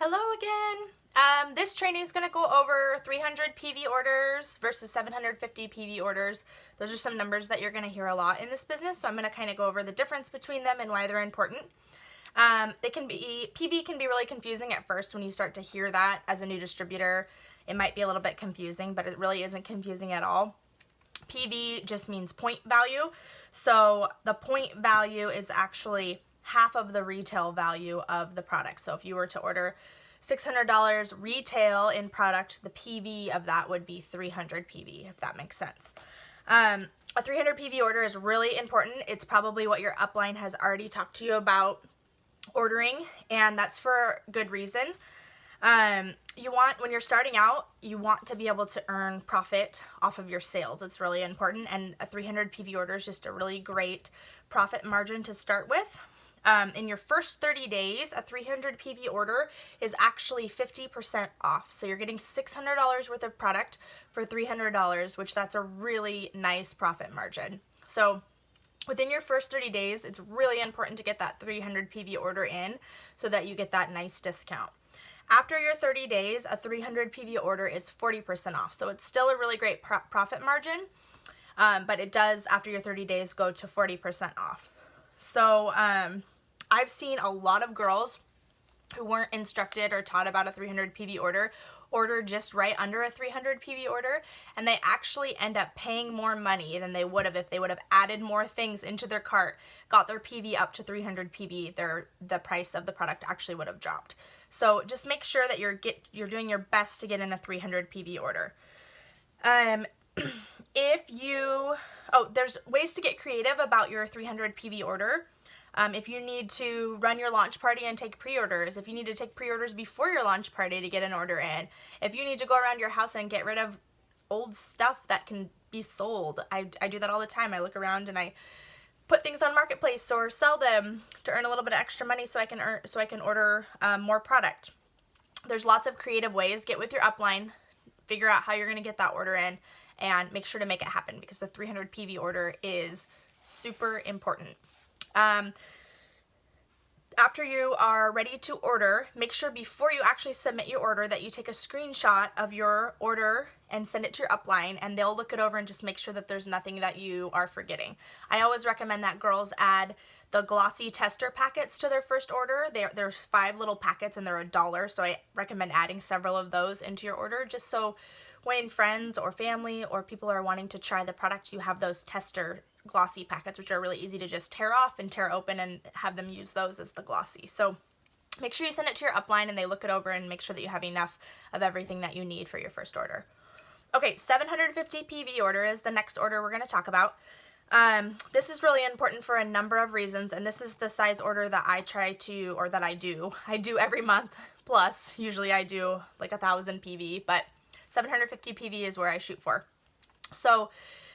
Hello again. This training is going to go over 300 PV orders versus 750 PV orders. Those are some numbers that you're going to hear a lot in this business, so I'm going to kind of go over the difference between them and why they're important. PV can be really confusing at first when you start to hear that as a new distributor. It might be a little bit confusing, but it really isn't confusing at all. PV just means point value, so the point value is actually half of the retail value of the product. So if you were to order $600 retail in product, the PV of that would be 300 PV, if that makes sense. A 300 PV order is really important. It's probably what your upline has already talked to you about ordering, and that's for good reason. When you're starting out, you want to be able to earn profit off of your sales. It's really important, and a 300 PV order is just a really great profit margin to start with. In your first 30 days, a 300 PV order is actually 50% off. So you're getting $600 worth of product for $300, which that's a really nice profit margin. So within your first 30 days, it's really important to get that 300 PV order in so that you get that nice discount. After your 30 days, a 300 PV order is 40% off. So it's still a really great profit margin, but it does, after your 30 days, go to 40% off. So I've seen a lot of girls who weren't instructed or taught about a 300 PV order just right under a 300 PV order, and they actually end up paying more money than they would have if they would have added more things into their cart, got their PV up to 300 PV, the price of the product actually would have dropped. So just make sure that you're doing your best to get in a 300 PV order. There's ways to get creative about your 300 PV order. If you need to run your launch party and take pre-orders, if you need to take pre-orders before your launch party to get an order in, if you need to go around your house and get rid of old stuff that can be sold, I do that all the time. I look around and I put things on Marketplace or sell them to earn a little bit of extra money so I can order more product. There's lots of creative ways. Get with your upline, figure out how you're going to get that order in, and make sure to make it happen because the 300 PV order is super important. After you are ready to order, make sure before you actually submit your order that you take a screenshot of your order and send it to your upline, and they'll look it over and just make sure that there's nothing that you are forgetting. I always recommend that girls add the glossy tester packets to their first order. There's 5 little packets and they're $1, so I recommend adding several of those into your order just so when friends or family or people are wanting to try the product, you have those tester glossy packets, which are really easy to just tear off and tear open and have them use those as the glossy. So make sure you send it to your upline and they look it over and make sure that you have enough of everything that you need for your first order. Okay, 750 PV order is the next order we're going to talk about. This is really important for a number of reasons, and this is the size order that I do every month, plus usually I do like 1,000 PV, but 750 PV is where I shoot for. So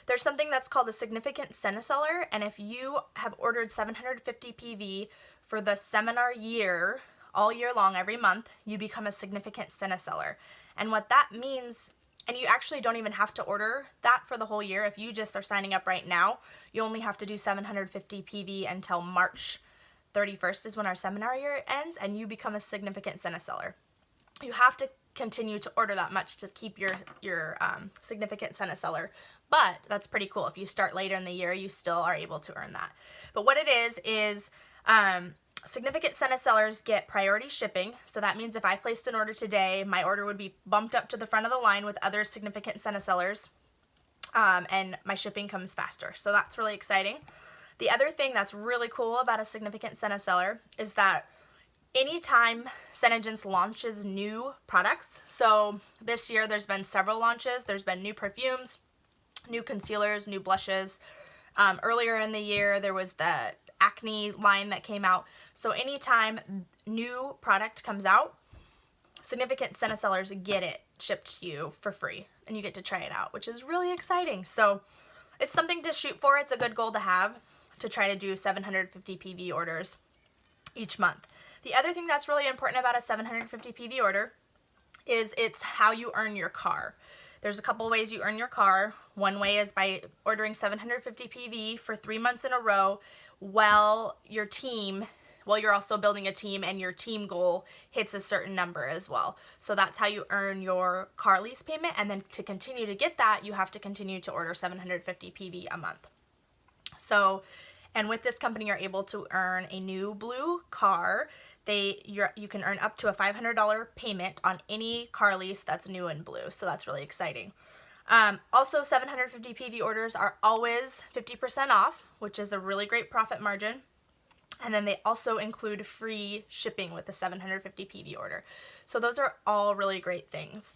there's something that's called a significant Seneseller, and if you have ordered 750 PV for the seminar year, all year long, every month, you become a significant Seneseller. And what that means, and you actually don't even have to order that for the whole year. If you just are signing up right now, you only have to do 750 PV until March 31st is when our seminar year ends, and you become a significant Seneseller. You have to continue to order that much to keep your significant Seneseller. But that's pretty cool. If you start later in the year, you still are able to earn that. But what it is significant Senesellers get priority shipping. So that means if I placed an order today, my order would be bumped up to the front of the line with other significant Senesellers, and my shipping comes faster. So that's really exciting. The other thing that's really cool about a significant Seneseller is that anytime SeneGence launches new products, so this year there's been several launches. There's been new perfumes, new concealers, new blushes. Earlier in the year, there was the acne line that came out. So anytime new product comes out, significant Senesellers get it shipped to you for free, and you get to try it out, which is really exciting. So it's something to shoot for. It's a good goal to have, to try to do 750 PV orders each month. The other thing that's really important about a 750 PV order is it's how you earn your car. There's a couple ways you earn your car. One way is by ordering 750 PV for 3 months in a row while your team while you're also building a team, and your team goal hits a certain number as well. So that's how you earn your car lease payment, and then to continue to get that, you have to continue to order 750 PV a month. So, and with this company, you're able to earn a new blue car. You can earn up to a $500 payment on any car lease that's new and blue, so that's really exciting. Also, 750 PV orders are always 50% off, which is a really great profit margin. And then they also include free shipping with the 750 PV order. So those are all really great things.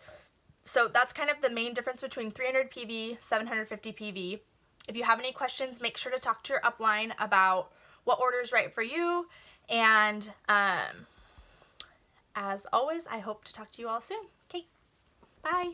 So that's kind of the main difference between 300 PV, 750 PV. If you have any questions, make sure to talk to your upline about what order is right for you. And as always, I hope to talk to you all soon. Okay, bye.